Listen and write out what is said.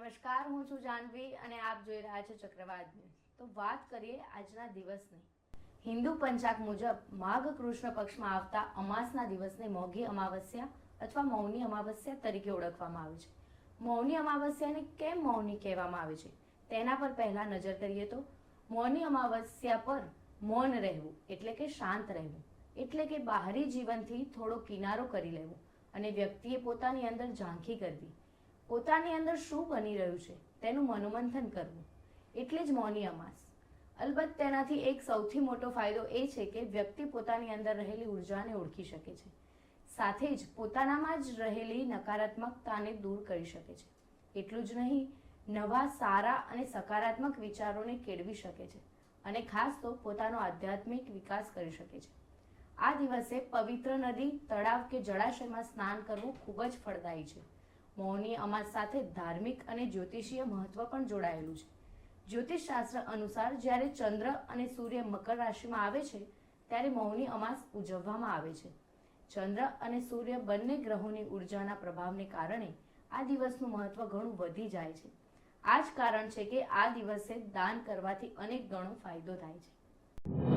નમસ્કાર, હું છું જાનવી અને આપ જોઈ રહ્યા છો ચક્રવાત ન્યૂઝ। તો વાત કરીએ આજના દિવસની। હિન્દુ પંચાંગ મુજબ માઘ કૃષ્ણ પક્ષમાં આવતા અમાસના દિવસને મોઘી અમાવસ્યા અથવા મૌની અમાવસ્યા તરીકે ઓળખવામાં આવે છે। મૌની અમાવસ્યાને કેમ મૌની કહેવામાં આવે છે તેના પર પહેલા નજર કરીએ તો મૌની અમાવસ્યા પર મૌન રહેવું એટલે કે શાંત રહેવું, એટલે કે બહારી જીવનથી થોડો કિનારો કરી લેવો અને વ્યક્તિએ પોતાની અંદર ઝાંખી કરવી, પોતાની અંદર શું બની રહ્યું છે તેનું મનોમંથન કરવું, એટલે જ મૌની અમાસ। અલબત્ત તેનાથી એક સૌથી મોટો ફાયદો એ છે કે વ્યક્તિ પોતાની અંદર રહેલી ઉર્જાને ઓળખી શકે છે, સાથે જ પોતાનામાં જ રહેલી નકારાત્મકતાને દૂર કરી શકે છે। એટલું જ નહીં, નવા સારા અને સકારાત્મક વિચારોને કેળવી શકે છે અને ખાસ તો પોતાનો આધ્યાત્મિક વિકાસ કરી શકે છે। આ દિવસે પવિત્ર નદી, તળાવ કે જળાશયમાં સ્નાન કરવું ખૂબ જ ફળદાયી છે। મૌની અમાસ સાથે ધાર્મિક અને જ્યોતિષીય મહત્વ પણ જોડાયેલું છે। જ્યોતિષ શાસ્ત્ર અનુસાર જ્યારે ચંદ્ર અને સૂર્ય મકર રાશિમાં આવે છે ત્યારે મૌની અમાસ ઉજવવામાં આવે છે। ચંદ્ર અને સૂર્ય બંને ગ્રહોની ઉર્જાના પ્રભાવને કારણે આ દિવસનું મહત્વ ઘણું વધી જાય છે। આ જ કારણ છે કે આ દિવસે દાન કરવાથી અનેક ગણો ફાયદો થાય છે।